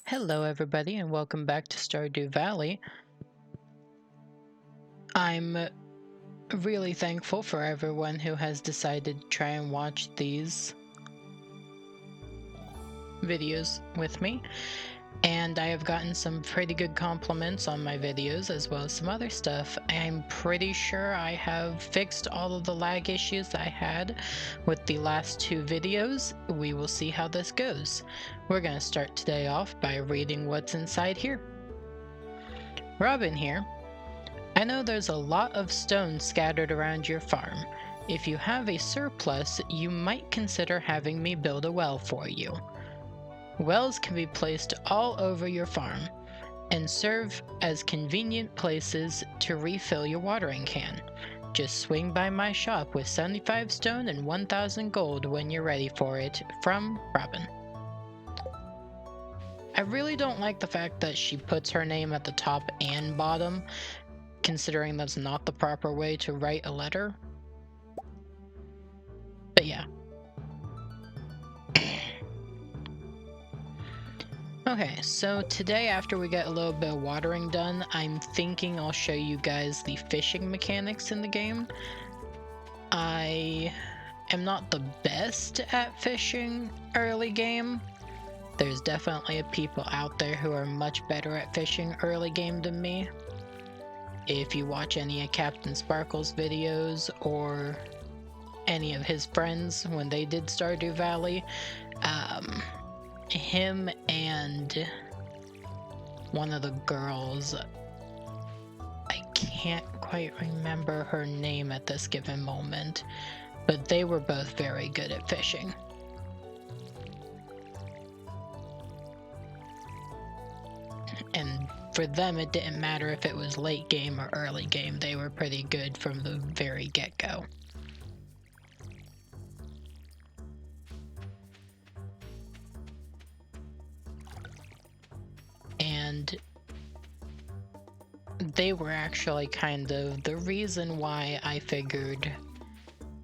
Hello everybody and welcome back to Stardew Valley. I'm really thankful for everyone who has decided to try and watch these videos with me, and I have gotten some pretty good compliments on my videos as well as some other stuff. I'm pretty sure I have fixed all of the lag issues I had with the last two videos. We will see how this goes. We're going to start today off by reading what's inside here. Robin here. I know there's a lot of stone scattered around your farm. If you have a surplus, you might consider having me build a well for you. Wells can be placed all over your farm and serve as convenient places to refill your watering can. Just swing by my shop with 75 stone and 1,000 gold when you're ready for it. From Robin. I really don't like the fact that she puts her name at the top and bottom, considering that's not the proper way to write a letter. But yeah. Okay, so today after we get a little bit of watering done, I'm thinking I'll show you guys the fishing mechanics in the game. I am not the best at fishing early game. There's definitely people out there who are much better at fishing early game than me. If you watch any of Captain Sparkle's videos or any of his friends when they did Stardew Valley, him and one of the girls, I can't quite remember her name at this given moment, but they were both very good at fishing. And for them, it didn't matter if it was late game or early game, they were pretty good from the very get-go. And they were actually kind of the reason why I figured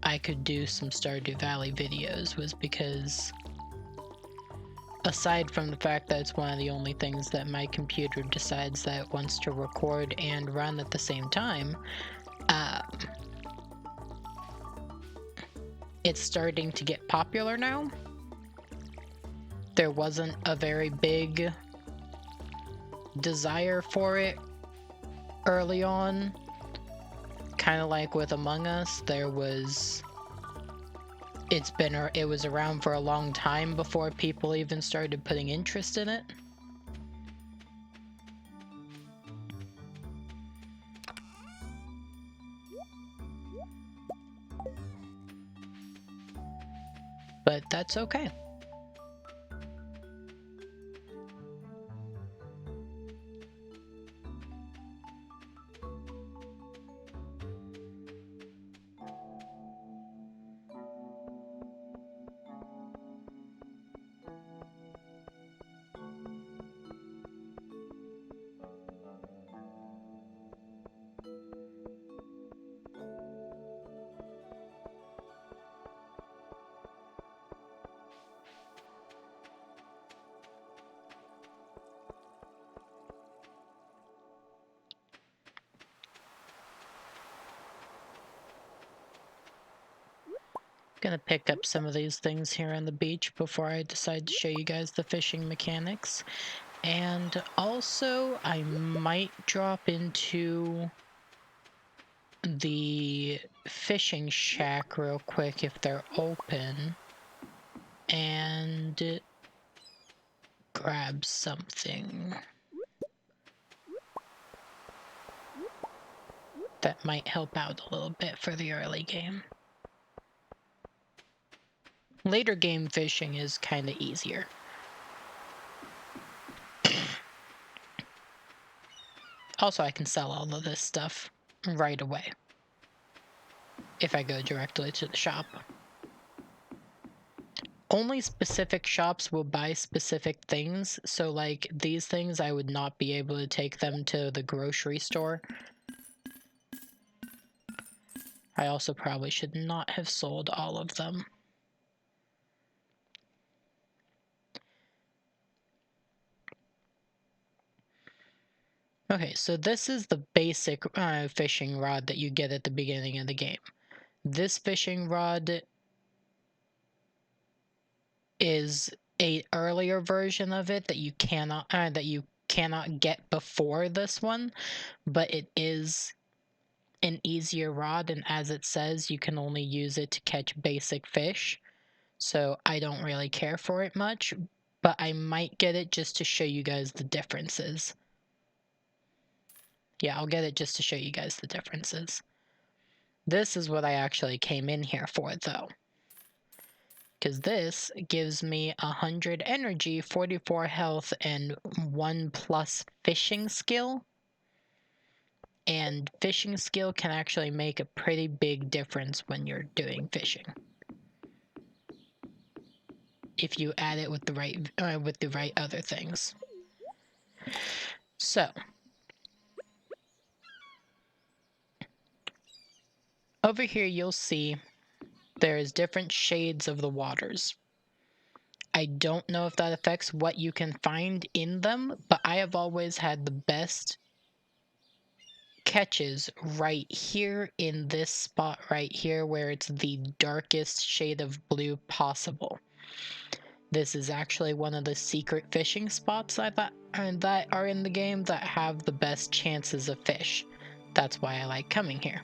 I could do some Stardew Valley videos, was because aside from the fact that it's one of the only things that my computer decides that it wants to record and run at the same time, it's starting to get popular now. There wasn't a very big desire for it early on. Kind of like with Among Us, it was around for a long time before people even started putting interest in it. But that's okay. Gonna pick up some of these things here on the beach before I decide to show you guys the fishing mechanics. And also, I might drop into the fishing shack real quick if they're open and grab something that might help out a little bit for the early game. Later game fishing is kind of easier. Also, I can sell all of this stuff right away if I go directly to the shop. Only specific shops will buy specific things, so like these things I would not be able to take them to the grocery store. I also probably should not have sold all of them. Okay, so this is the basic fishing rod that you get at the beginning of the game. This fishing rod is a earlier version of it that you cannot get before this one, but it is an easier rod, and as it says, you can only use it to catch basic fish. So I don't really care for it much, but I might get it just to show you guys the differences. Yeah, I'll get it just to show you guys the differences. This is what I actually came in here for, though. Because this gives me 100 energy, 44 health, and 1+ fishing skill. And fishing skill can actually make a pretty big difference when you're doing fishing, if you add it with the right other things. So over here you'll see there's different shades of the waters. I don't know if that affects what you can find in them, but I have always had the best catches right here in this spot right here, where it's the darkest shade of blue possible. This is actually one of the secret fishing spots that are in the game that have the best chances of fish. That's why I like coming here.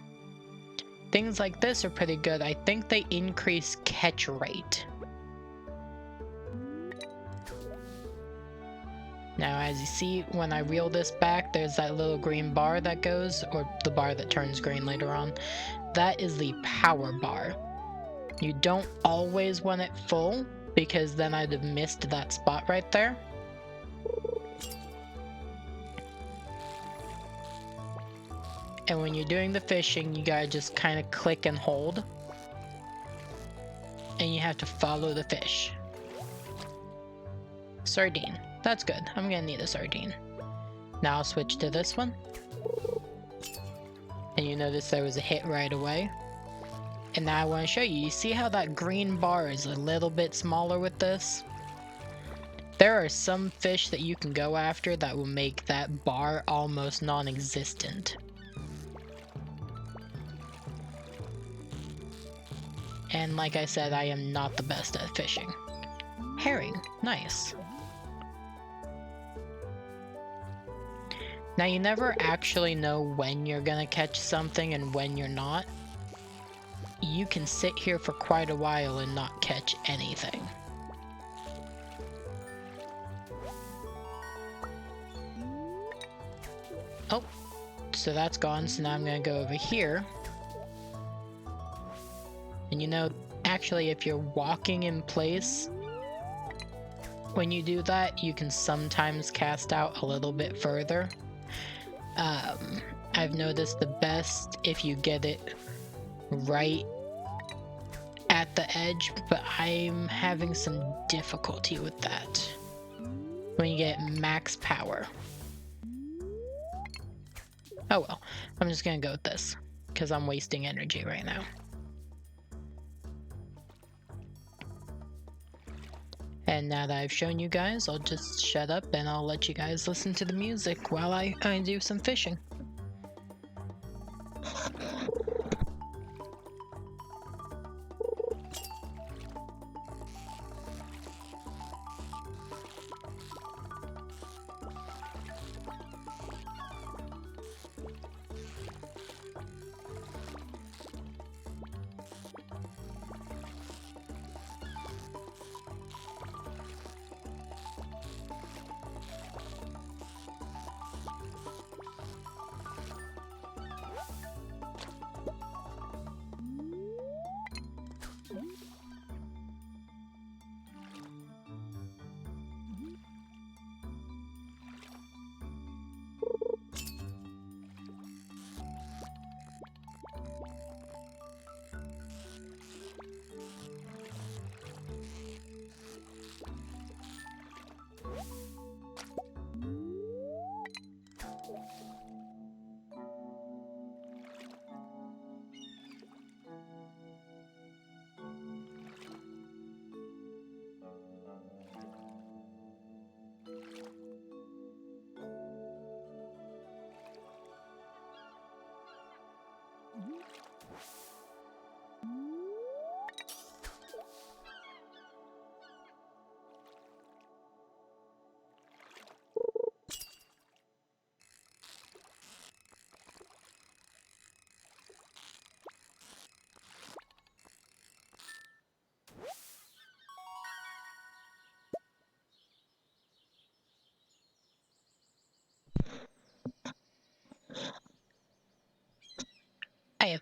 Things like this are pretty good. I think they increase catch rate. Now, as you see, when I reel this back, there's that little green bar that goes, or the bar that turns green later on. That is the power bar. You don't always want it full, because then I'd have missed that spot right there. And when you're doing the fishing, you gotta just kind of click and hold. And you have to follow the fish. Sardine. That's good. I'm gonna need a sardine. Now I'll switch to this one. And you notice there was a hit right away. And now I want to show you. You see how that green bar is a little bit smaller with this? There are some fish that you can go after that will make that bar almost non-existent. And like I said, I am not the best at fishing. Herring. Nice. Now, you never actually know when you're gonna catch something and when you're not. You can sit here for quite a while and not catch anything. Oh, so that's gone, so now I'm gonna go over here. And you know, actually, if you're walking in place, when you do that, you can sometimes cast out a little bit further. I've noticed the best if you get it right at the edge, but I'm having some difficulty with that when you get max power. Oh well, I'm just gonna go with this because I'm wasting energy right now. And now that I've shown you guys, I'll just shut up and I'll let you guys listen to the music while I do some fishing.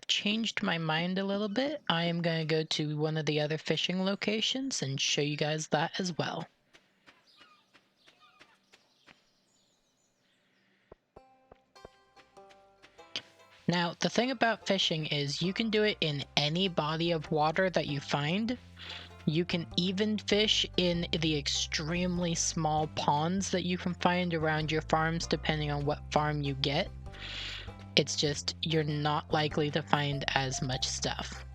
changed my mind a little bit. I am going to go to one of the other fishing locations and show you guys that as well. Now, the thing about fishing is you can do it in any body of water that you find. You can even fish in the extremely small ponds that you can find around your farms depending on what farm you get. It's just you're not likely to find as much stuff.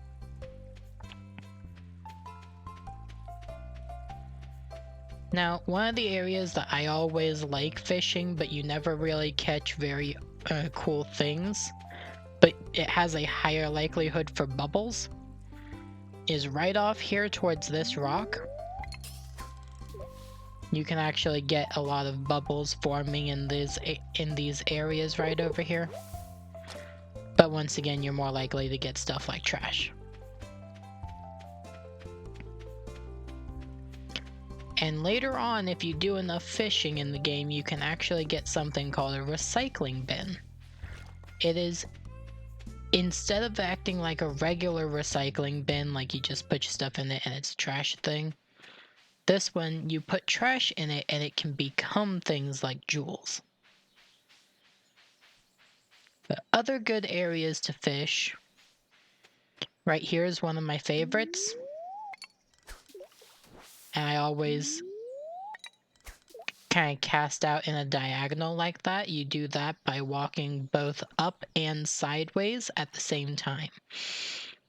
Now, one of the areas that I always like fishing, but you never really catch very cool things, but it has a higher likelihood for bubbles, is right off here towards this rock. You can actually get a lot of bubbles forming in these areas right over here. But once again, you're more likely to get stuff like trash. And later on, if you do enough fishing in the game, you can actually get something called a recycling bin. It is, instead of acting like a regular recycling bin, like you just put your stuff in it and it's a trash thing, this one, you put trash in it and it can become things like jewels. But other good areas to fish, right here is one of my favorites. And I always kind of cast out in a diagonal like that. You do that by walking both up and sideways at the same time.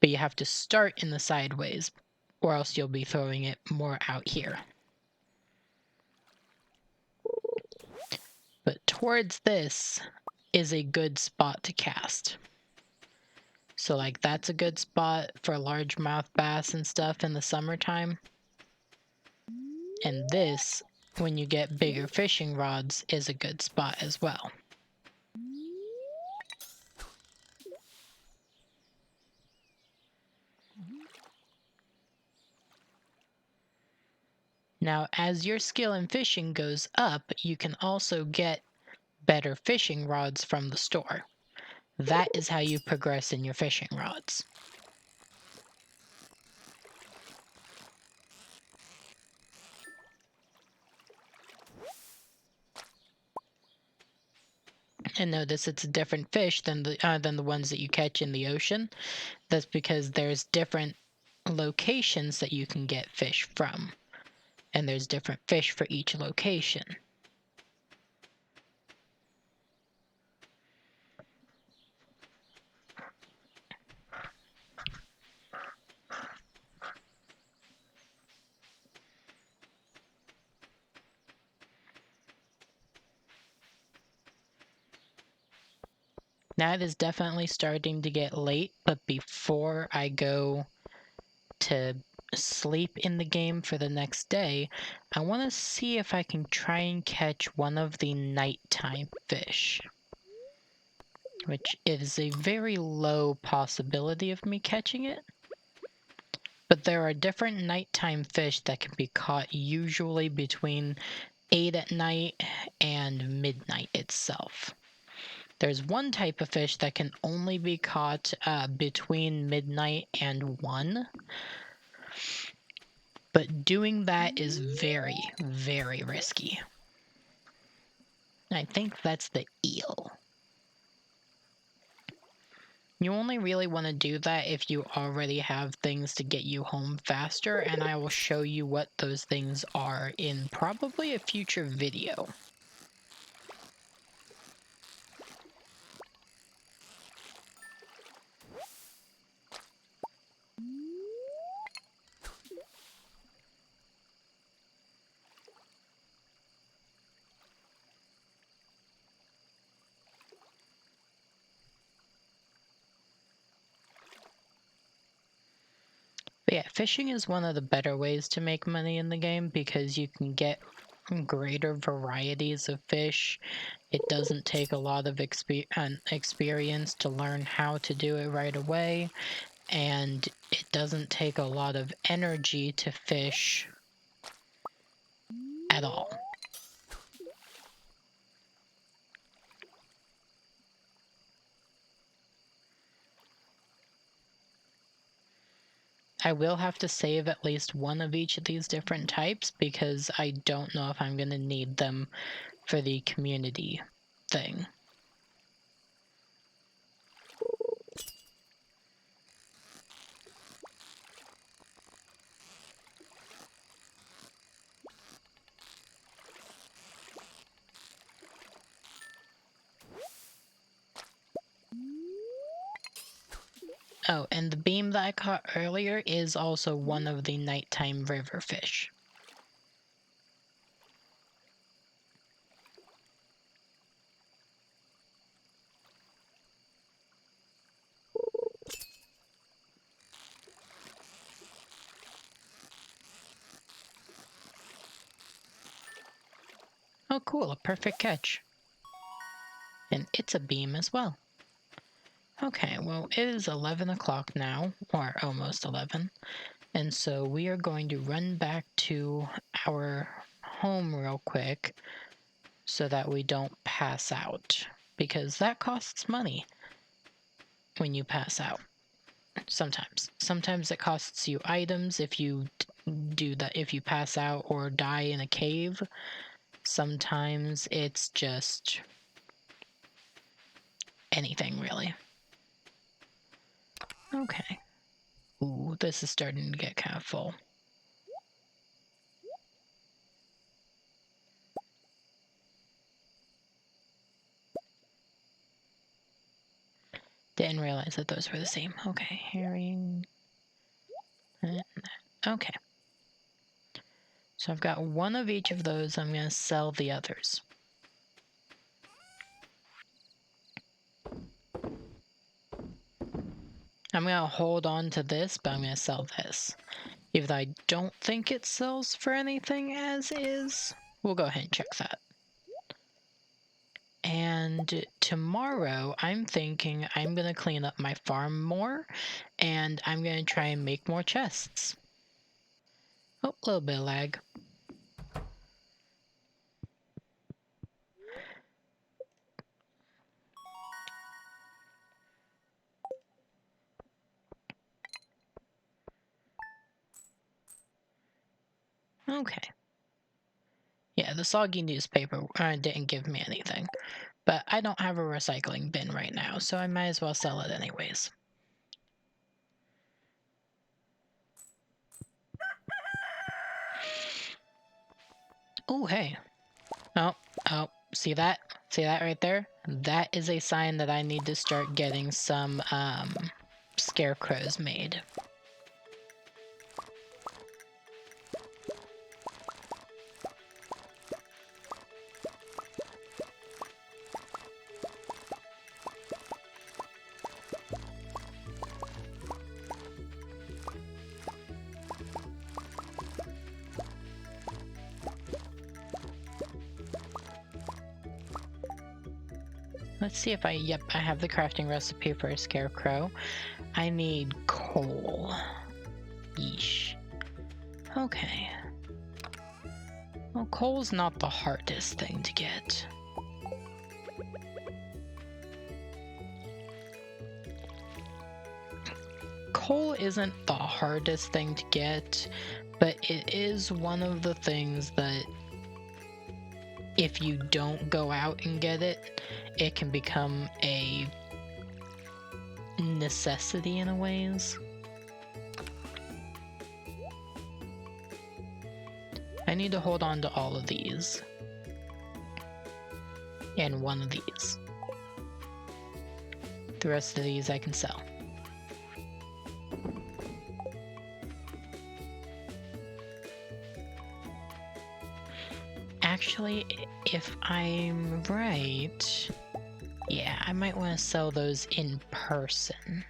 But you have to start in the sideways, or else you'll be throwing it more out here. But towards this is a good spot to cast. So like that's a good spot for largemouth bass and stuff in the summertime. And this, when you get bigger fishing rods, is a good spot as well. Now, as your skill in fishing goes up, you can also get better fishing rods from the store. That is how you progress in your fishing rods. And notice it's a different fish than the ones that you catch in the ocean. That's because there's different locations that you can get fish from. And there's different fish for each location. Now it is definitely starting to get late, but before I go to sleep in the game for the next day, I want to see if I can try and catch one of the nighttime fish, which is a very low possibility of me catching it. But there are different nighttime fish that can be caught usually between 8 at night and midnight itself. There's one type of fish that can only be caught between midnight and 1. But doing that is very, very risky. I think that's the eel. You only really want to do that if you already have things to get you home faster, and I will show you what those things are in probably a future video. But yeah, fishing is one of the better ways to make money in the game because you can get greater varieties of fish. It doesn't take a lot of experience to learn how to do it right away, and it doesn't take a lot of energy to fish at all. I will have to save at least one of each of these different types because I don't know if I'm going to need them for the community thing. Oh, and the beam that I caught earlier is also one of the nighttime river fish. Oh cool, a perfect catch. And it's a beam as well. Okay, well it is 11 o'clock now, or almost 11. And so we are going to run back to our home real quick so that we don't pass out. Because that costs money when you pass out. Sometimes. Sometimes it costs you items if you do that, if you pass out or die in a cave. Sometimes it's just anything, really. Okay. Ooh, this is starting to get kind of full. Didn't realize that those were the same. Okay, herring. Okay. So I've got one of each of those. I'm going to sell the others. I'm going to hold on to this, but I'm going to sell this. Even though I don't think it sells for anything as is. We'll go ahead and check that. And tomorrow, I'm thinking I'm going to clean up my farm more. And I'm going to try and make more chests. Oh, a little bit of lag. Okay. Yeah, the soggy newspaper didn't give me anything. But I don't have a recycling bin right now, so I might as well sell it anyways. Oh, hey. Oh, see that? See that right there? That is a sign that I need to start getting some, scarecrows made. Let's see if I have the crafting recipe for a scarecrow. I need coal. Yeesh. Okay. Well, coal's not the hardest thing to get. Coal isn't the hardest thing to get, but it is one of the things that if you don't go out and get it, it can become a necessity in a ways. I need to hold on to all of these. And one of these. The rest of these I can sell. Actually, if I'm right, yeah, I might want to sell those in person.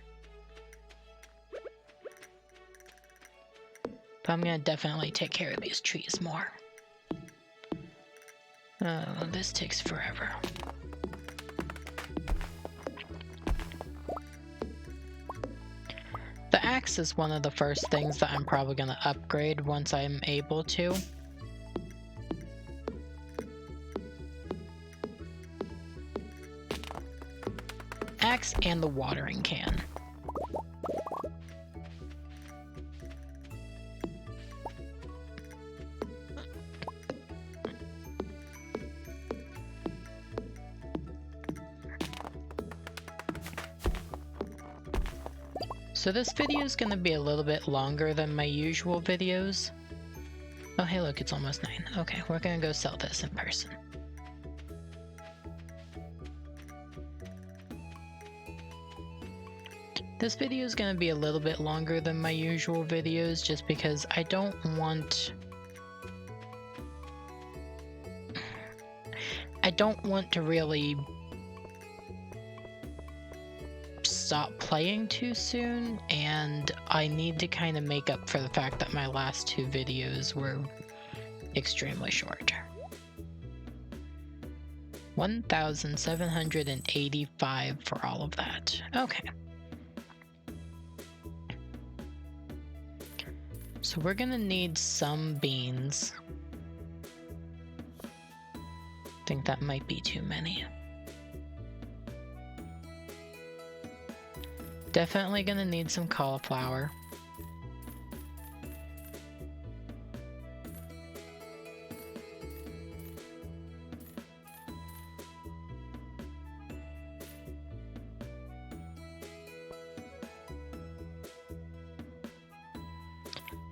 But I'm gonna definitely take care of these trees more. Oh, this takes forever. The axe is one of the first things that I'm probably gonna upgrade once I'm able to. Axe and the watering can. So this video is going to be a little bit longer than my usual videos. Oh hey look, it's almost 9. Okay, we're going to go sell this in person. This video is going to be a little bit longer than my usual videos just because I don't want to really stop playing too soon, and I need to kind of make up for the fact that my last 2 videos were extremely short. 1,785 for all of that. Okay. So we're gonna need some beans. I think that might be too many. Definitely gonna need some cauliflower.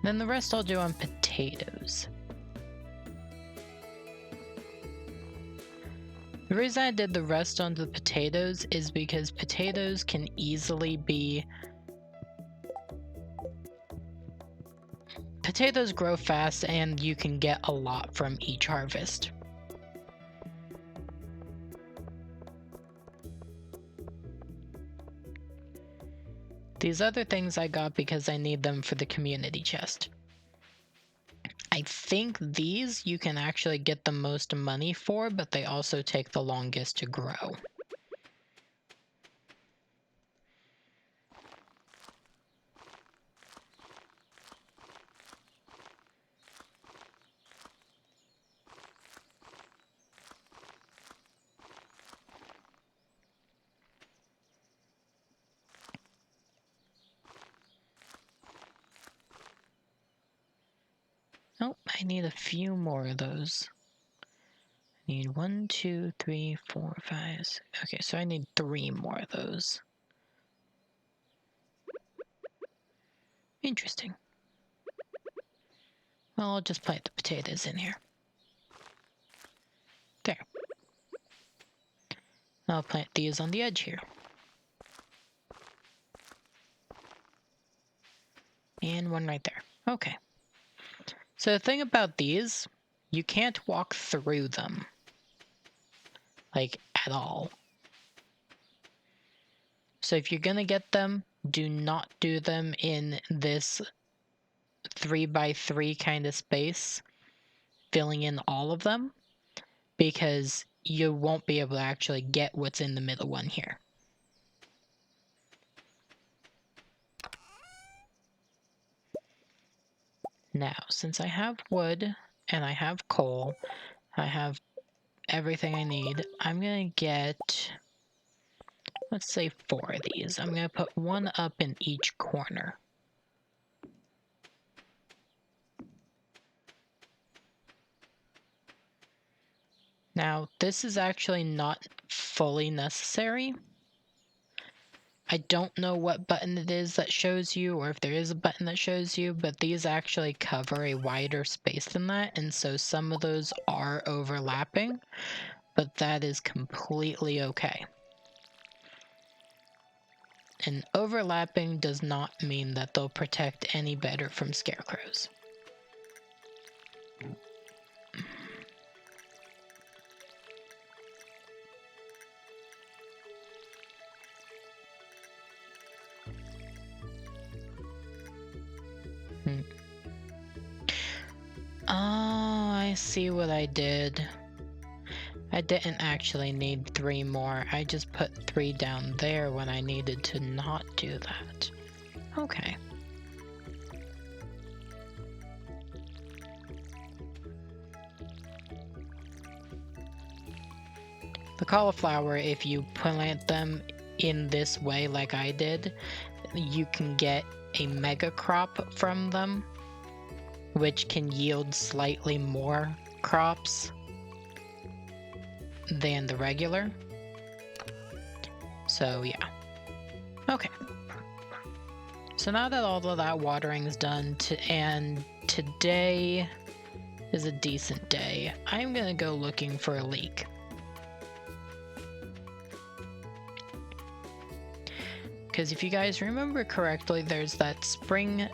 Then the rest I'll do on potatoes. The reason I did the rest on the potatoes is because potatoes can easily be... Potatoes grow fast and you can get a lot from each harvest. These other things I got because I need them for the community chest. I think these you can actually get the most money for, but they also take the longest to grow. Oh, I need a few more of those. I need 1, 2, 3, 4, 5, 6. Okay, so I need 3 more of those. Interesting. Well, I'll just plant the potatoes in here. There. I'll plant these on the edge here. And one right there. Okay. So the thing about these, you can't walk through them. Like, at all. So if you're gonna get them, do not do them in this 3x3 kind of space, filling in all of them, because you won't be able to actually get what's in the middle one here. Now, since I have wood and I have coal, I have everything I need, I'm gonna get, let's say 4 of these. I'm gonna put 1 up in each corner. Now, this is actually not fully necessary. I don't know what button it is that shows you, or if there is a button that shows you, but these actually cover a wider space than that, and so some of those are overlapping, but that is completely okay. And overlapping does not mean that they'll protect any better from scarecrows. Oh, I see what I did. I didn't actually need 3 more. I just put 3 down there when I needed to not do that. Okay. The cauliflower, if you plant them in this way like I did, you can get a mega crop from them, which can yield slightly more crops than the regular. So yeah. Okay. So now that all of that watering is done, and today is a decent day, I'm gonna go looking for a leek. Because if you guys remember correctly, there's that spring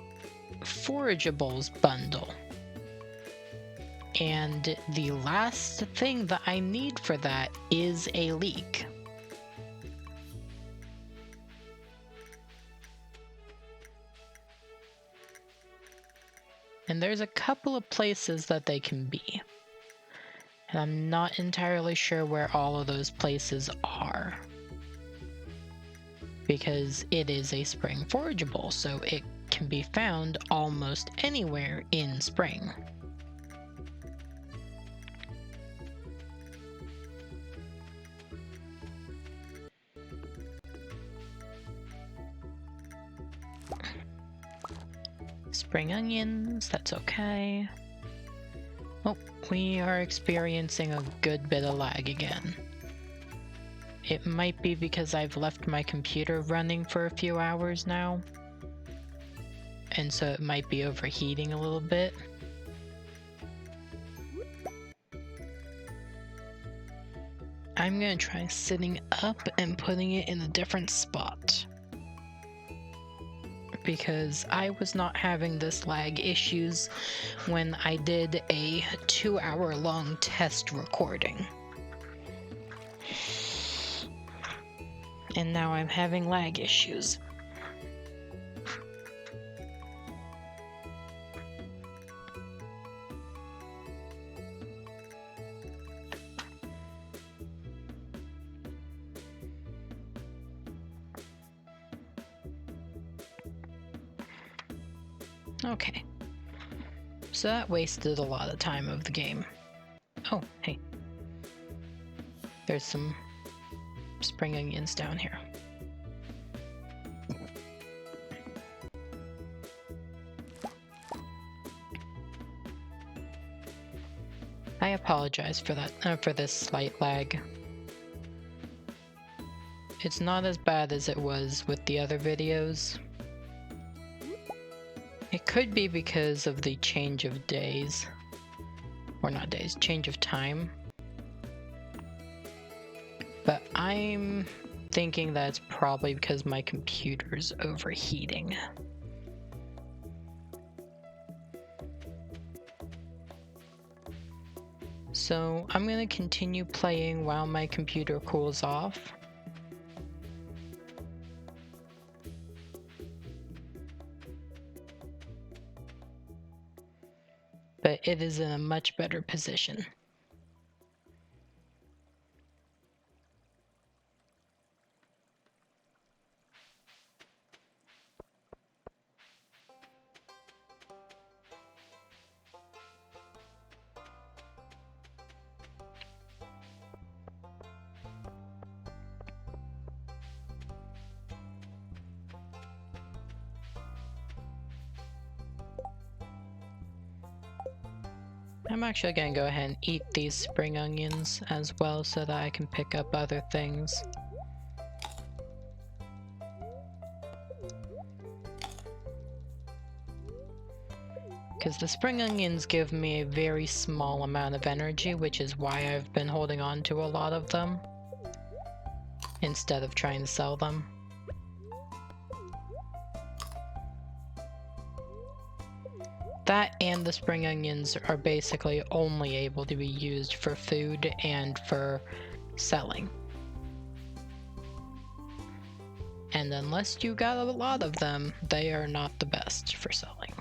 forageables bundle. And the last thing that I need for that is a leek. And there's a couple of places that they can be. And I'm not entirely sure where all of those places are. Because it is a spring forageable, so it can be found almost anywhere in spring. Spring onions, that's okay. Oh, we are experiencing a good bit of lag again. It might be because I've left my computer running for a few hours now, and so it might be overheating a little bit. I'm gonna try sitting up and putting it in a different spot, because I was not having this lag issues when I did a 2-hour long test recording. And now I'm having lag issues. Okay. So that wasted a lot of time of the game. Oh, hey. There's some spring onions down here. I apologize for that, for this slight lag. It's not as bad as it was with the other videos. It could be because of the change of days. Or not days, change of time. But I'm thinking that's probably because my computer's overheating. So I'm gonna continue playing while my computer cools off. But it is in a much better position. I'm actually gonna go ahead and eat these spring onions as well so that I can pick up other things. Because the spring onions give me a very small amount of energy, which is why I've been holding on to a lot of them instead of trying to sell them. That and the spring onions are basically only able to be used for food and for selling. And unless you got a lot of them, they are not the best for selling.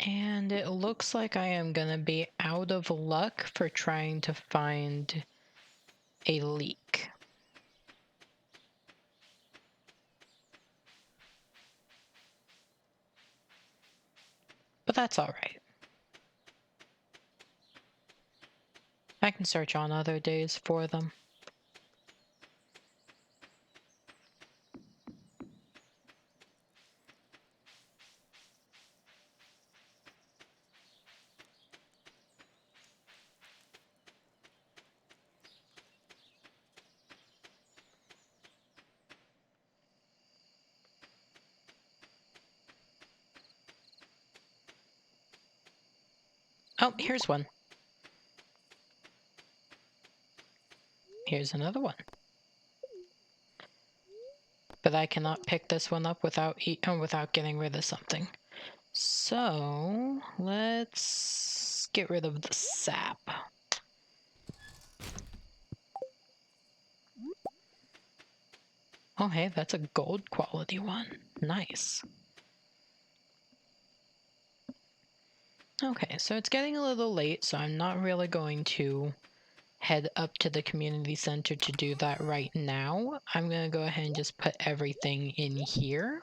And it looks like I am gonna be out of luck for trying to find a leek. but that's alright. I can search on other days for them. Oh, here's one. Here's another one. But I cannot pick this one up without getting rid of something. So let's get rid of the sap. Oh hey, that's a gold quality one. Nice. Okay, so it's getting a little late, so I'm not really going to head up to the community center to do that right now. I'm gonna go ahead and just put everything in here.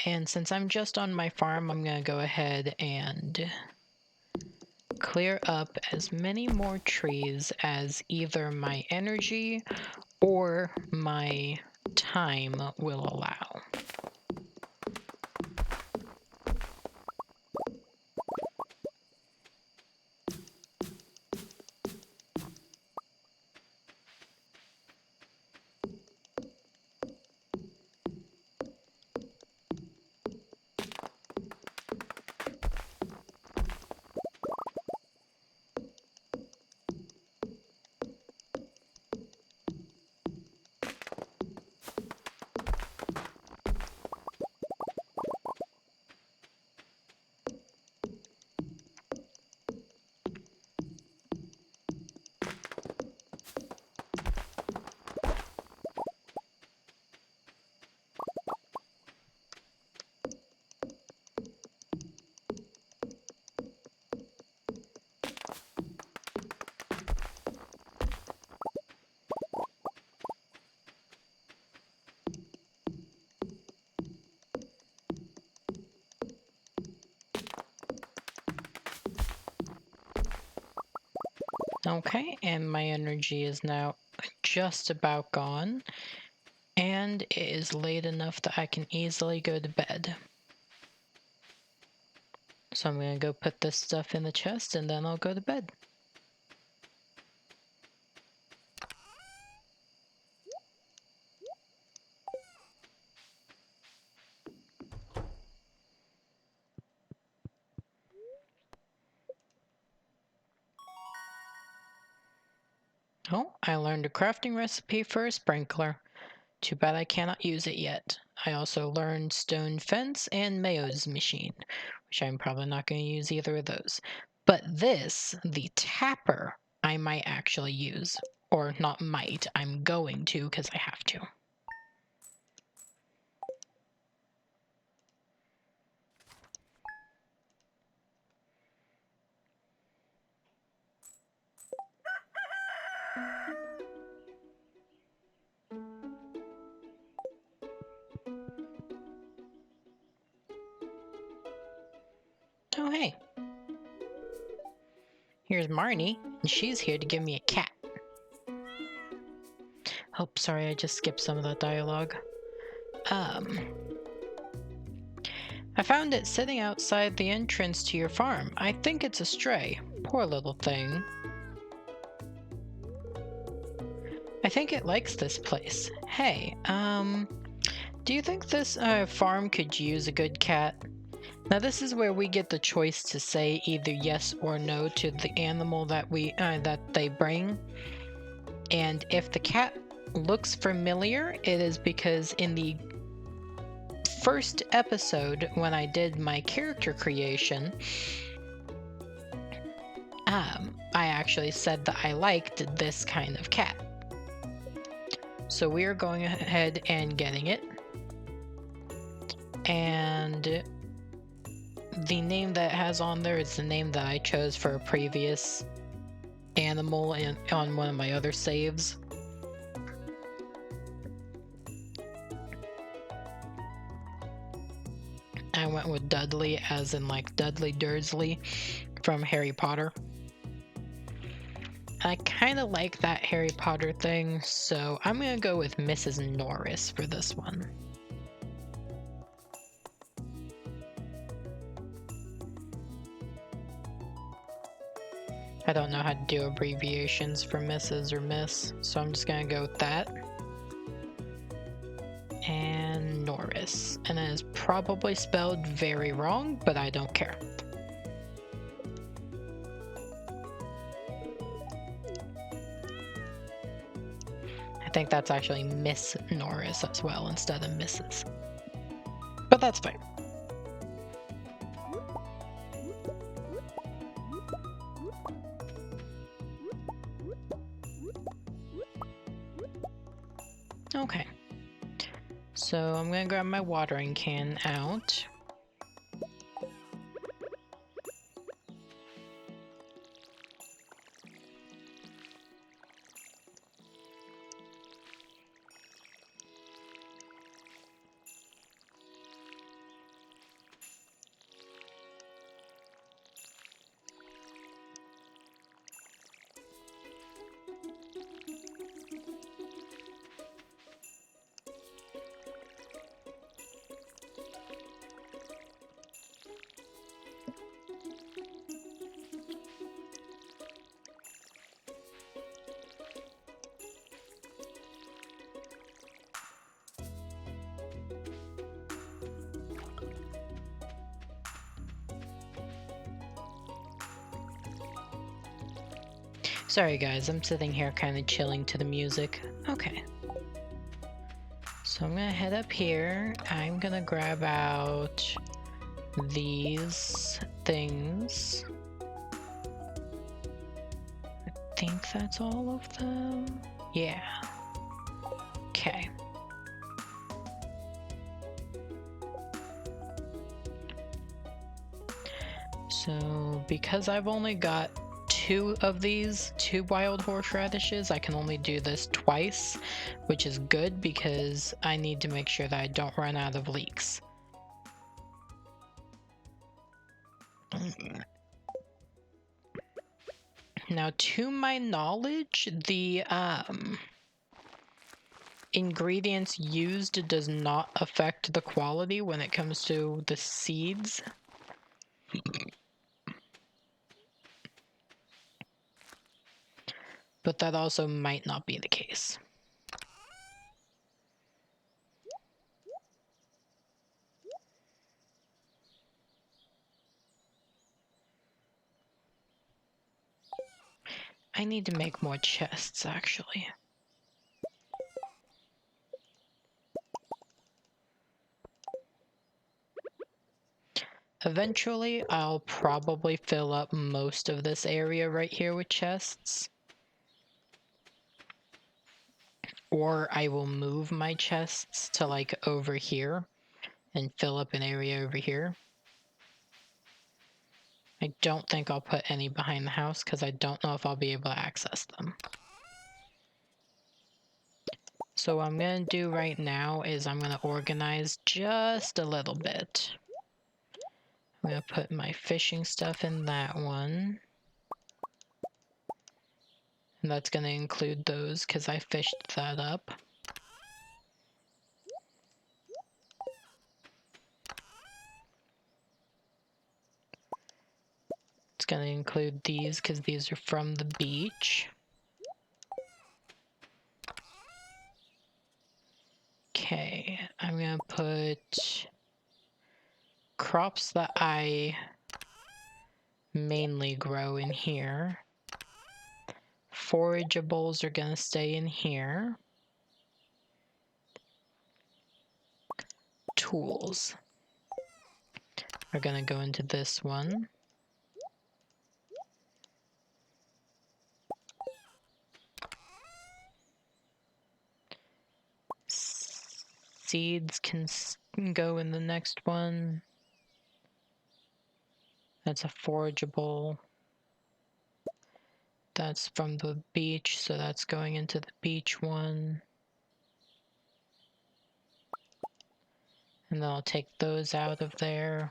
And since I'm just on my farm, I'm gonna go ahead and clear up as many more trees as either my energy or my time will allow. Okay, and my energy is now just about gone, and it is late enough that I can easily go to bed. So I'm gonna go put this stuff in the chest and then I'll go to bed. Oh, I learned a crafting recipe for a sprinkler. Too bad I cannot use it yet. I also learned stone fence and Mayo's machine, which I'm probably not going to use either of those. But this, the tapper, I might actually use. Or not might, I'm going to because I have to. Oh hey, here's Marnie, and she's here to give me a cat. Oh, sorry, I just skipped some of that dialogue. I found it sitting outside the entrance to your farm. I think it's a stray. Poor little thing. I think it likes this place. Hey, do you think this farm could use a good cat? Now this is where we get the choice to say either yes or no to the animal that they bring. And if the cat looks familiar, it is because in the first episode when I did my character creation, I actually said that I liked this kind of cat. So we are going ahead and getting it. And the name that it has on there is the name that I chose for a previous animal on one of my other saves. I went with Dudley, as in like Dudley Dursley from Harry Potter. I kind of like that Harry Potter thing, so I'm gonna go with Mrs. Norris for this one. I don't know how to do abbreviations for Mrs. or Miss, so I'm just gonna go with that. And Norris. And it is probably spelled very wrong, but I don't care. I think that's actually Miss Norris as well instead of Mrs. But that's fine. Okay. So I'm gonna grab my watering can out. Sorry guys, I'm sitting here kind of chilling to the music. Okay. So I'm gonna head up here. I'm gonna grab out these things. I think that's all of them. Yeah. Okay. So because I've only got two of these, two wild horseradishes, I can only do this twice, which is good because I need to make sure that I don't run out of leeks. Now, to my knowledge, the ingredients used does not affect the quality when it comes to the seeds. But that also might not be the case. I need to make more chests, actually. Eventually, I'll probably fill up most of this area right here with chests. Or I will move my chests to like over here and fill up an area over here. I don't think I'll put any behind the house because I don't know if I'll be able to access them. So what I'm going to do right now is I'm going to organize just a little bit. I'm going to put my fishing stuff in that one. And that's going to include those because I fished that up. It's going to include these because these are from the beach. Okay, I'm going to put crops that I mainly grow in here. Forageables are going to stay in here. Tools are going to go into this one. Seeds can go in the next one. That's a forageable. That's from the beach, so that's going into the beach one. And then I'll take those out of there.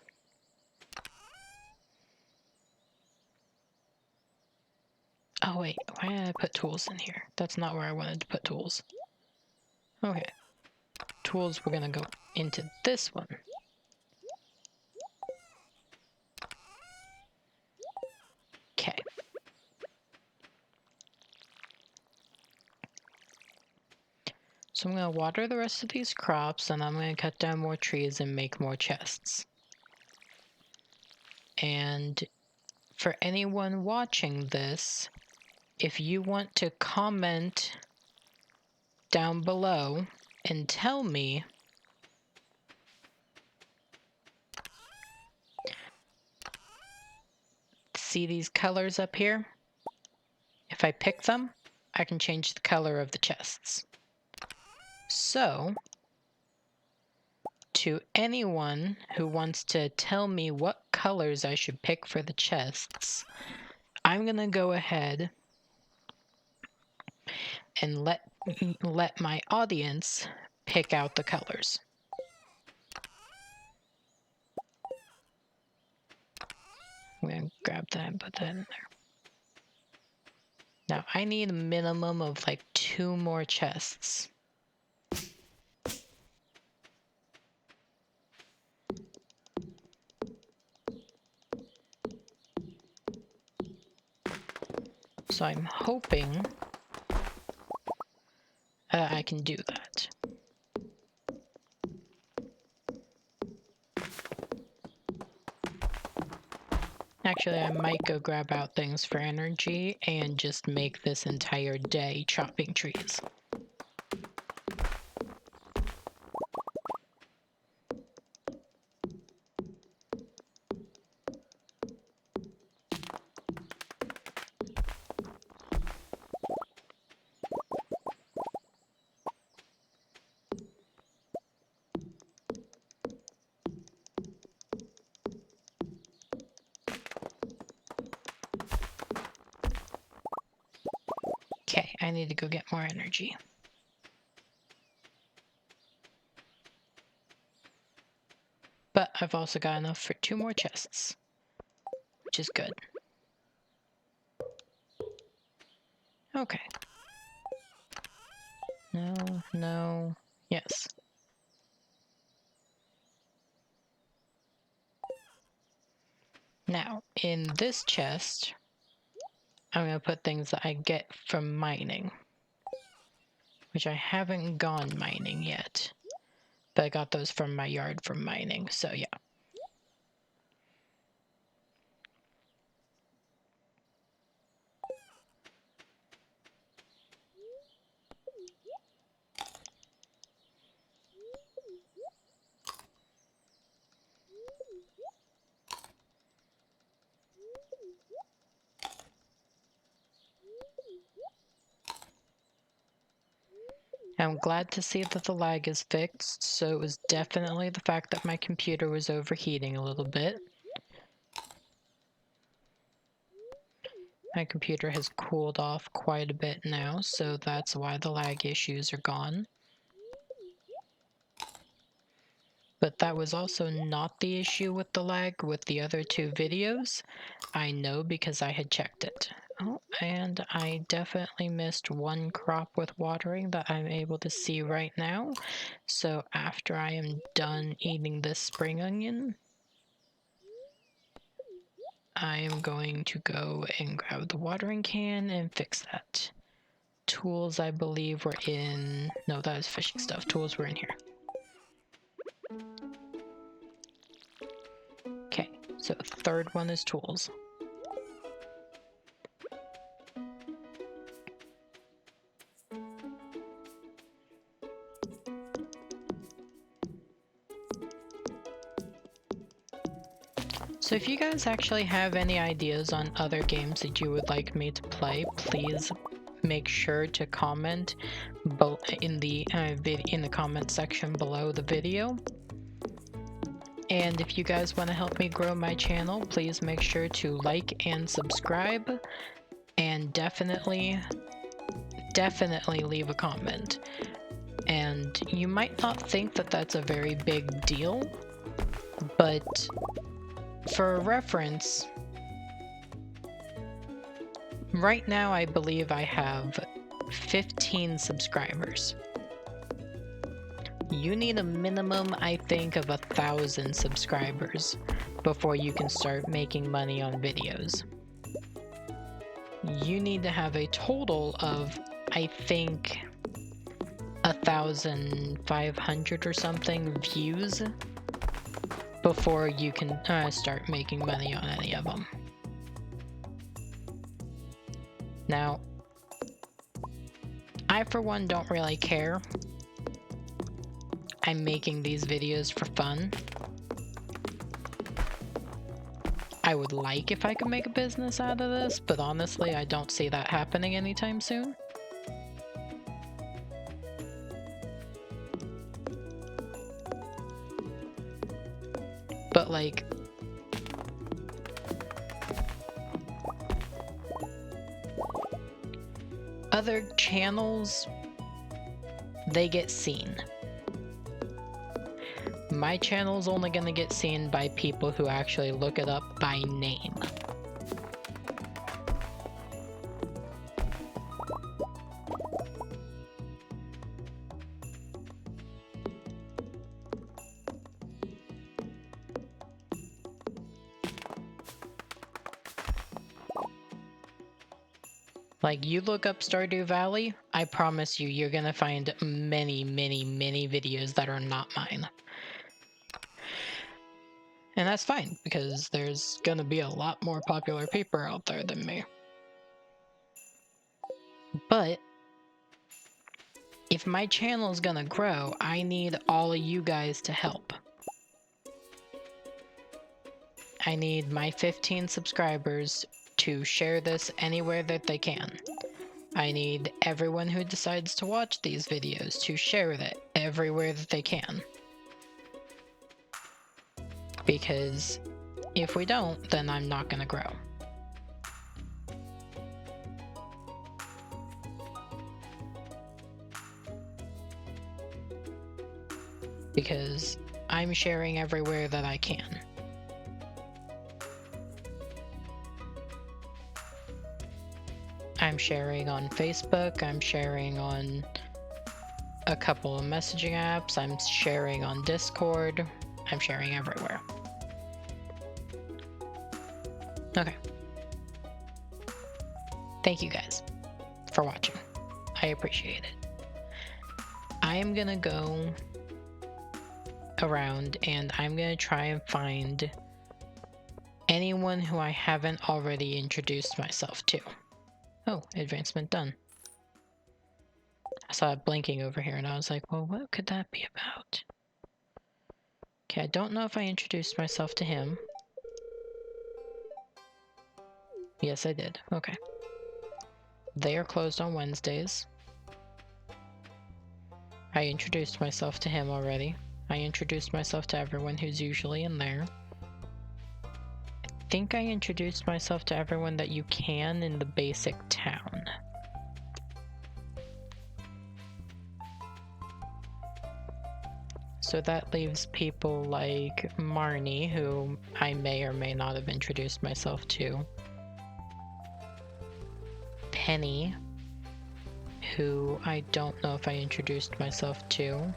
Oh wait, why did I put tools in here? That's not where I wanted to put tools. Okay. Tools, we're gonna go into this one. Okay. So I'm gonna water the rest of these crops, and I'm gonna cut down more trees and make more chests. And for anyone watching this, if you want to comment down below and tell me see these colors up here? If I pick them, I can change the color of the chests. So, to anyone who wants to tell me what colors I should pick for the chests, I'm gonna go ahead and let my audience pick out the colors. I'm gonna grab that and put that in there. Now I need a minimum of like 2 more chests. So I'm hoping I can do that. Actually, I might go grab out things for energy and just make this entire day chopping trees. Okay, I need to go get more energy. But I've also got enough for 2 more chests, which is good. Okay. No, no, yes. Now, in this chest, I'm going to put things that I get from mining, which I haven't gone mining yet, but I got those from my yard from mining, so yeah. I'm glad to see that the lag is fixed, so it was definitely the fact that my computer was overheating a little bit. My computer has cooled off quite a bit now, so that's why the lag issues are gone. But that was also not the issue with the lag with the other 2 videos. I know because I had checked it. Oh, and I definitely missed 1 crop with watering that I'm able to see right now. So after I am done eating this spring onion, I am going to go and grab the watering can and fix that. Tools, I believe, were in... No, that was fishing stuff. Tools were in here. Okay, so 3rd one is tools. So if you guys actually have any ideas on other games that you would like me to play, please make sure to comment in the comment section below the video. And if you guys want to help me grow my channel, please make sure to like and subscribe, and definitely leave a comment. And you might not think that that's a very big deal, but for reference, right now I believe I have 15 subscribers. You need a minimum, I think, of 1,000 subscribers before you can start making money on videos. You need to have a total of, I think, 1,500 or something views before you can start making money on any of them. Now, I for one don't really care. I'm making these videos for fun. I would like if I could make a business out of this, but honestly, I don't see that happening anytime soon. But like, other channels, they get seen. My channel's only gonna get seen by people who actually look it up by name. Like, you look up Stardew Valley, I promise you, you're gonna find many, many, many videos that are not mine. And that's fine, because there's gonna be a lot more popular people out there than me. But if my channel is gonna grow, I need all of you guys to help. I need my 15 subscribers to share this anywhere that they can. I need everyone who decides to watch these videos to share it everywhere that they can. Because if we don't, then I'm not gonna grow. Because I'm sharing everywhere that I can. I'm sharing on Facebook, I'm sharing on a couple of messaging apps, I'm sharing on Discord, I'm sharing everywhere. Okay. Thank you guys for watching. I appreciate it. I am gonna go around and I'm gonna try and find anyone who I haven't already introduced myself to. Oh, advancement done. I saw it blinking over here and I was like, well, what could that be about? Okay, I don't know if I introduced myself to him. Yes, I did. Okay. They are closed on Wednesdays. I introduced myself to him already. I introduced myself to everyone who's usually in there. I think I introduced myself to everyone that you can in the basic town. So that leaves people like Marnie, who I may or may not have introduced myself to. Penny, who I don't know if I introduced myself to.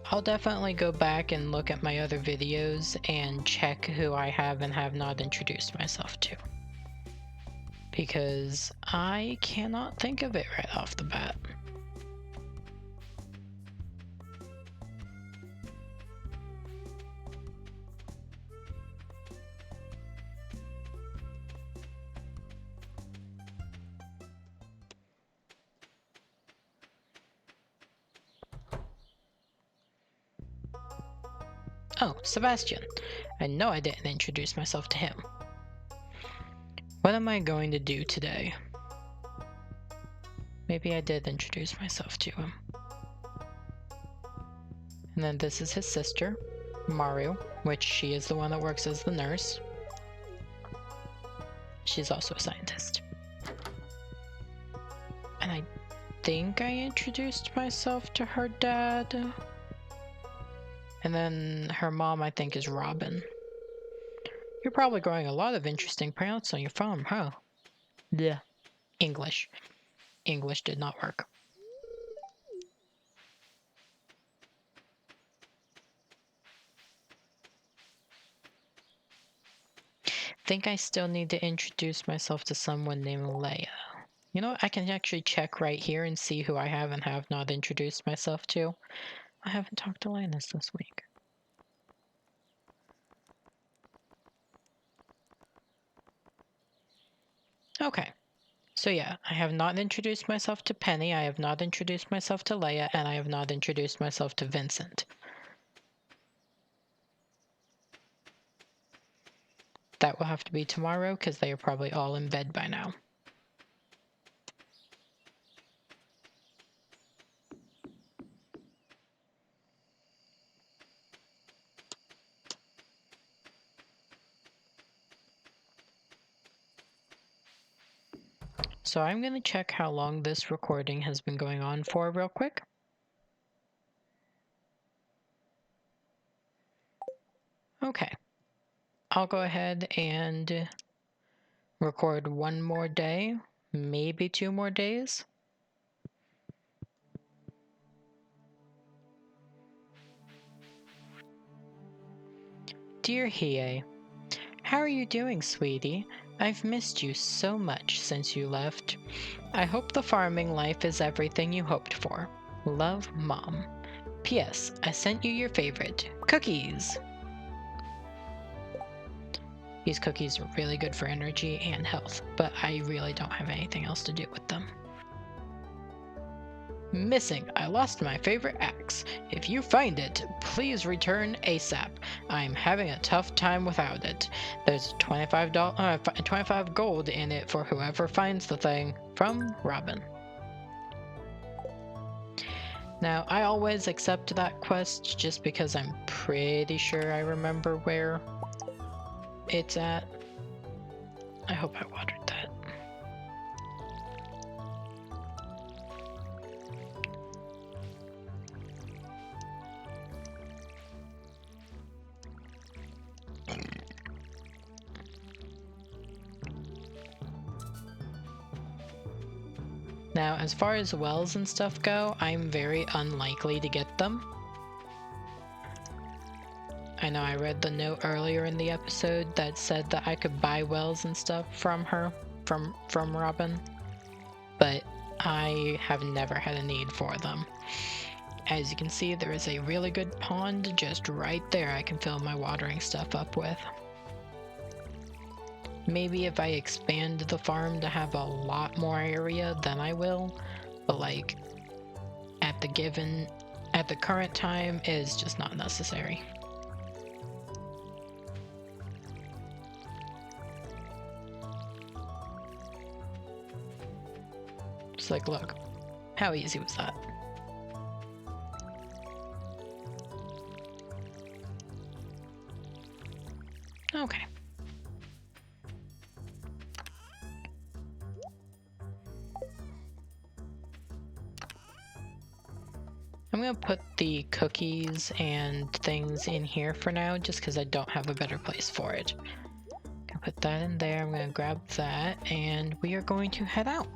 I'll definitely go back and look at my other videos and check who I have and have not introduced myself to. Because I cannot think of it right off the bat. Oh, Sebastian. I know I didn't introduce myself to him. What am I going to do today? Maybe I did introduce myself to him. And then this is his sister, Maru, which she is the one that works as the nurse. She's also a scientist. And I think I introduced myself to her dad. And then her mom, I think, is Robin. You're probably growing a lot of interesting plants on your farm, huh? Yeah. English. English did not work. Think I still need to introduce myself to someone named Leia. You know what? I can actually check right here and see who I have and have not introduced myself to. I haven't talked to Linus this week. Okay. So yeah, I have not introduced myself to Penny, I have not introduced myself to Leia, and I have not introduced myself to Vincent. That will have to be tomorrow, because they are probably all in bed by now. So I'm going to check how long this recording has been going on for real quick. Okay. I'll go ahead and record one more day, maybe 2 more days. Dear Hiei, how are you doing, sweetie? I've missed you so much since you left. I hope the farming life is everything you hoped for. Love, Mom. P.S. I sent you your favorite, cookies. These cookies are really good for energy and health, but I really don't have anything else to do with them. Missing. I lost my favorite axe. If you find it, please return ASAP. I'm having a tough time without it. There's $25 gold in it for whoever finds the thing. From Robin. Now, I always accept that quest just because I'm pretty sure I remember where it's at. I hope I watered that. Now, as far as wells and stuff go, I'm very unlikely to get them. I know I read the note earlier in the episode that said that I could buy wells and stuff from her, from Robin, but I have never had a need for them. As you can see, there is a really good pond just right there I can fill my watering stuff up with. Maybe if I expand the farm to have a lot more area, then I will, but like at the current time is just not necessary. Just like, look, how easy was that? Okay. I'm gonna put the cookies and things in here for now, just because I don't have a better place for it. Gonna put that in there, I'm gonna grab that, and we are going to head out.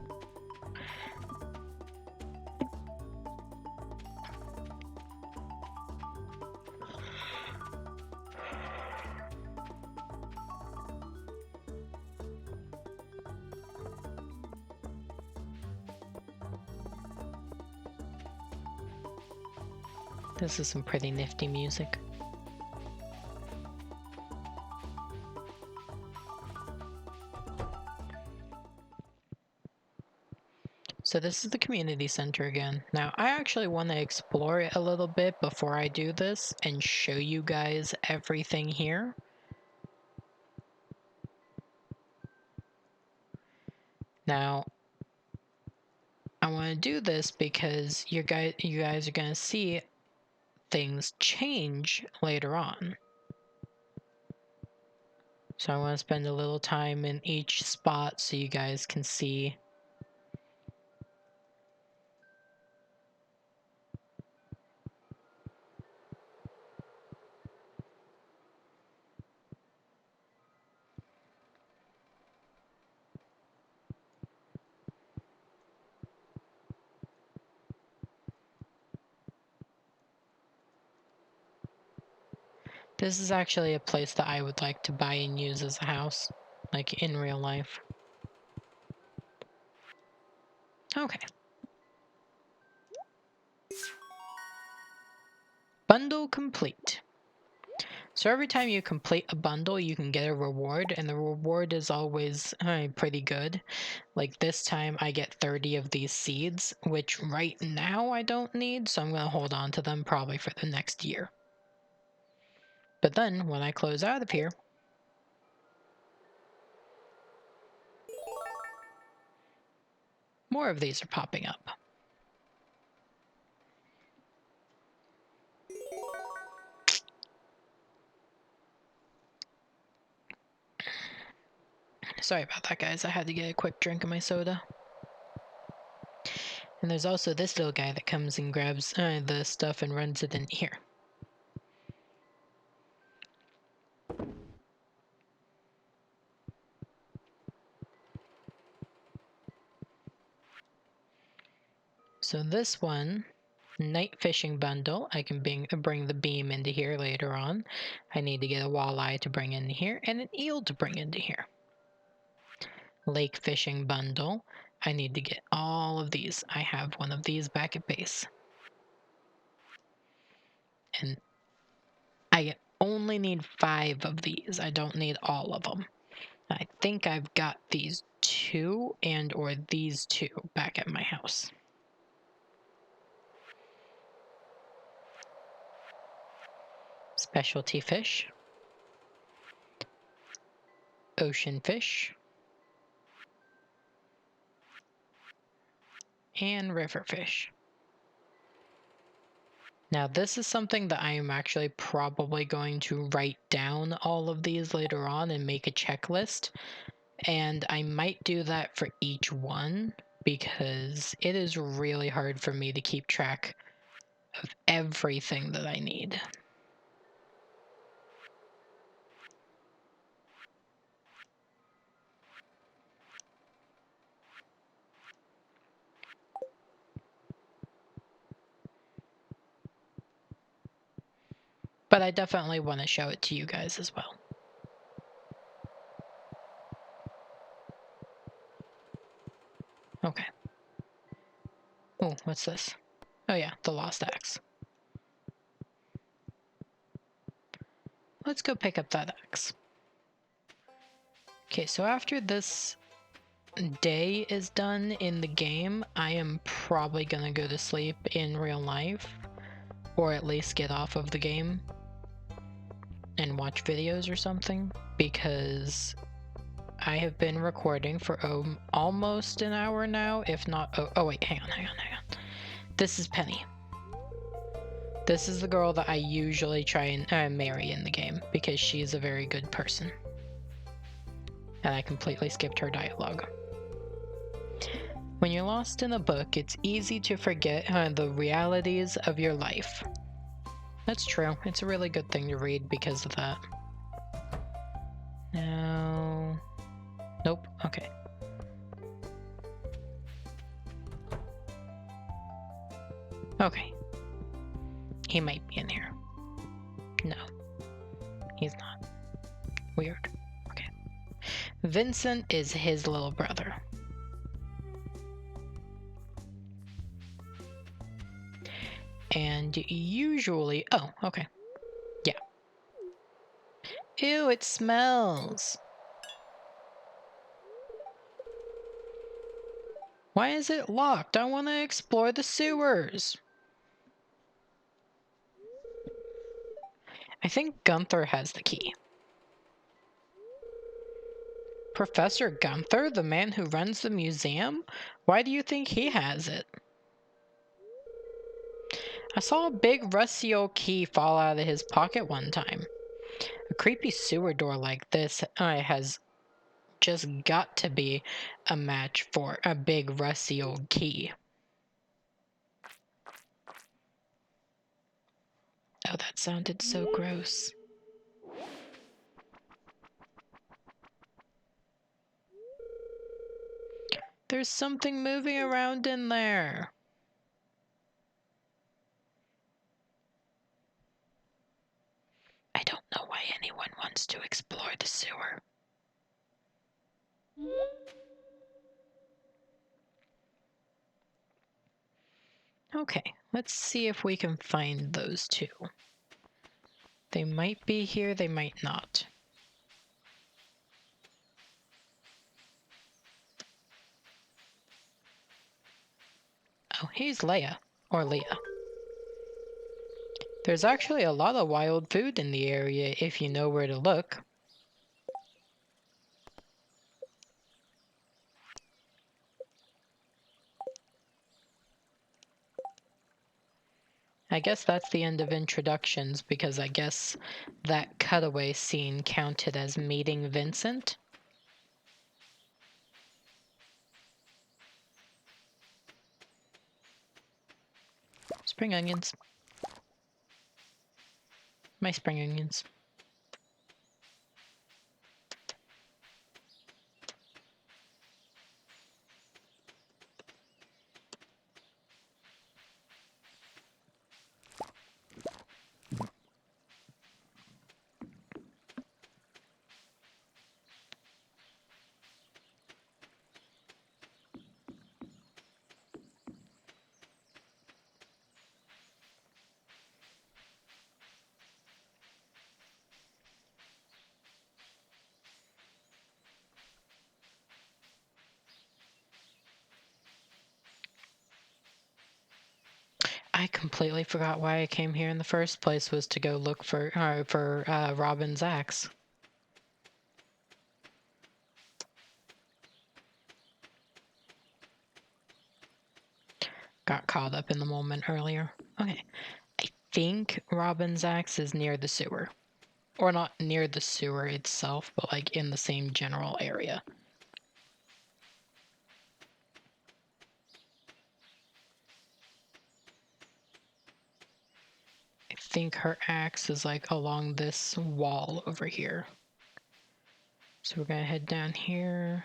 This is some pretty nifty music. So this is the community center again. Now, I actually want to explore it a little bit before I do this and show you guys everything here. Now, I want to do this because you guys are going to see things change later on. So I want to spend a little time in each spot so you guys can see. This is actually a place that I would like to buy and use as a house, like in real life. Okay. Bundle complete. So every time you complete a bundle, you can get a reward, and the reward is always pretty good. Like this time I get 30 of these seeds, which right now I don't need, so I'm going to hold on to them probably for the next year. But then when I close out of here, more of these are popping up. Sorry about that, guys. I had to get a quick drink of my soda. And there's also this little guy that comes and grabs the stuff and runs it in here. So this one, night fishing bundle, I can bring the beam into here later on. I need to get a walleye to bring into here and an eel to bring into here. Lake fishing bundle, I need to get all of these. I have one of these back at base. And I only need 5 of these. I don't need all of them. I think I've got these 2 and or these 2 back at my house. Specialty fish. Ocean fish. And river fish. Now this is something that I am actually probably going to write down all of these later on and make a checklist. And I might do that for each one because it is really hard for me to keep track of everything that I need. But I definitely want to show it to you guys as well. Okay. Oh, what's this? Oh yeah, the lost axe. Let's go pick up that axe. Okay, so after this day is done in the game, I am probably gonna go to sleep in real life, or at least get off of the game and watch videos or something, because I have been recording for almost an hour now, if not... Oh wait, hang on. This is Penny. This is the girl that I usually try and marry in the game, because she's a very good person. And I completely skipped her dialogue. When you're lost in a book, it's easy to forget the realities of your life. That's true. It's a really good thing to read because of that. No. Nope. Okay. Okay. He might be in here. No. He's not. Weird. Okay. Vincent is his little brother. And usually... Oh, okay. Yeah. Ew, it smells. Why is it locked? I want to explore the sewers. I think Gunther has the key. Professor Gunther, the man who runs the museum? Why do you think he has it? saw a big rusty old key fall out of his pocket one time. A creepy sewer door like this has just got to be a match for a big rusty old key. Oh, that sounded so gross. There's something moving around in there. I don't know why anyone wants to explore the sewer. Okay, let's see if we can find those two. They might be here, they might not. Oh, here's Leia. Or Leah. There's actually a lot of wild food in the area if you know where to look. I guess that's the end of introductions because I guess that cutaway scene counted as meeting Vincent. Spring onions. My spring onions. I completely forgot why I came here in the first place was to go look for Robin's axe. Got caught up in the moment earlier. Okay. I think Robin's axe is near the sewer. Or not near the sewer itself, but like in the same general area. I think her axe is like along this wall over here. So we're gonna head down here.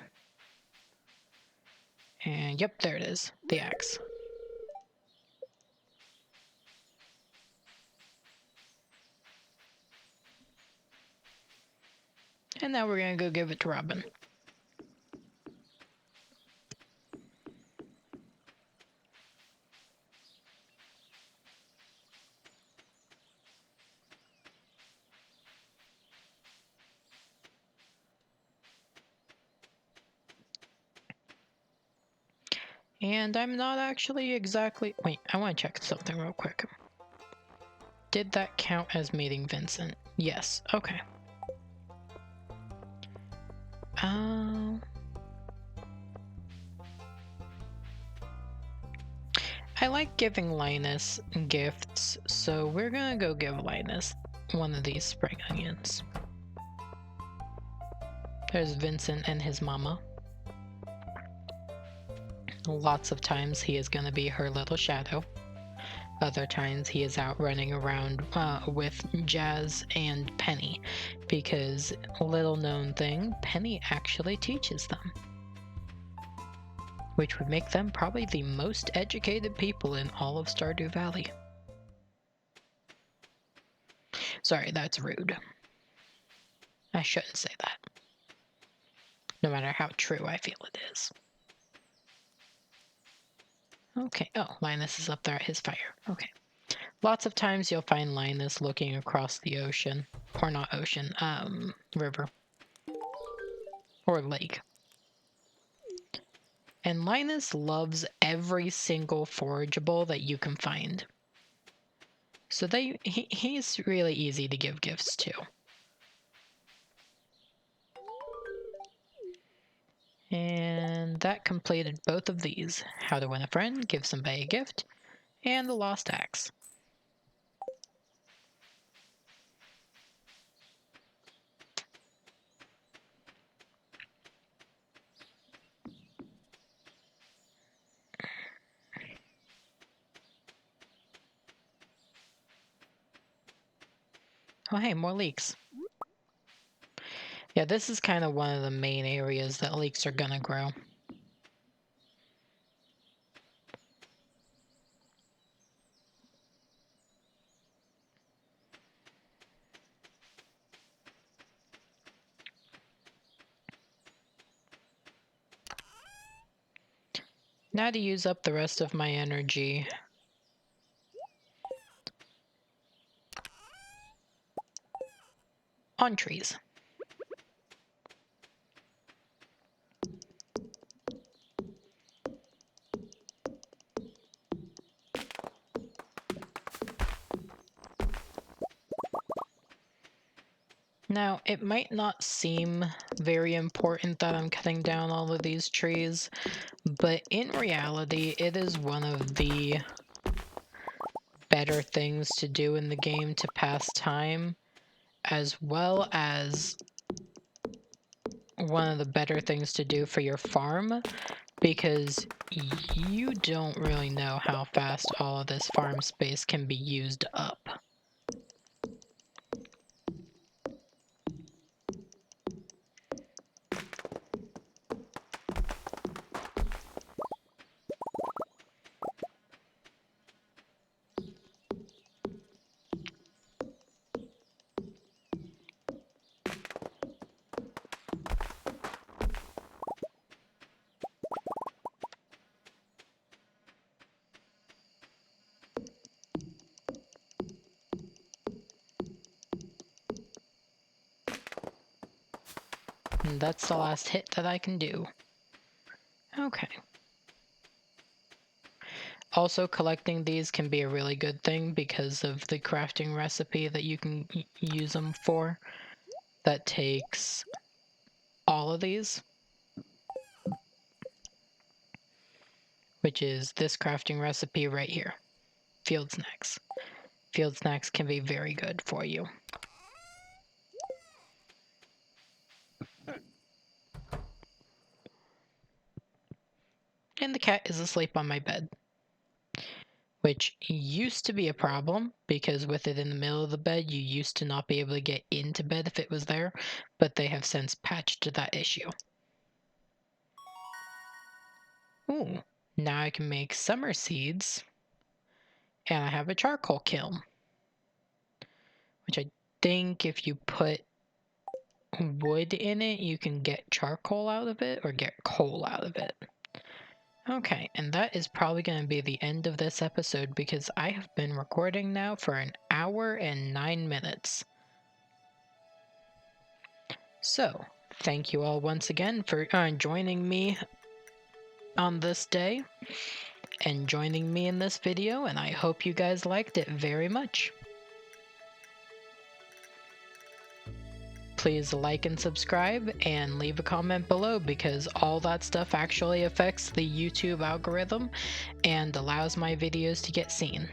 And yep, there it is. The axe. And now we're gonna go give it to Robin. And I'm not actually exactly... Wait, I want to check something real quick. Did that count as meeting Vincent? Yes, okay. I like giving Linus gifts, so we're gonna go give Linus one of these spring onions. There's Vincent and his mama. Lots of times he is gonna be her little shadow. Other times he is out running around with Jazz and Penny, because little known thing, Penny actually teaches them. Which would make them probably the most educated people in all of Stardew Valley. Sorry, that's rude. I shouldn't say that. No matter how true I feel it is. Okay, oh, Linus is up there at his fire. Okay. Lots of times you'll find Linus looking across the ocean. Or not ocean, river. Or lake. And Linus loves every single forageable that you can find. So he's really easy to give gifts to. And that completed both of these. How to win a friend, give somebody a gift, and the lost axe. Oh hey, more leeks. Yeah, this is kind of one of the main areas that leeks are gonna grow. Now to use up the rest of my energy. On trees. Now, it might not seem very important that I'm cutting down all of these trees, but in reality, it is one of the better things to do in the game to pass time, as well as one of the better things to do for your farm, because you don't really know how fast all of this farm space can be used up. And that's the last hit that I can do. Okay. Also, collecting these can be a really good thing because of the crafting recipe that you can use them for. That takes all of these, which is this crafting recipe right here. Field snacks. Field snacks can be very good for you. And the cat is asleep on my bed, which used to be a problem because with it in the middle of the bed, you used to not be able to get into bed if it was there, but they have since patched that issue. Ooh, now I can make summer seeds, and I have a charcoal kiln, which I think if you put wood in it, you can get charcoal out of it or get coal out of it. Okay, and that is probably going to be the end of this episode because I have been recording now for an hour and 9 minutes. So, thank you all once again for joining me on this day and joining me in this video, and I hope you guys liked it very much. Please like and subscribe and leave a comment below because all that stuff actually affects the YouTube algorithm and allows my videos to get seen.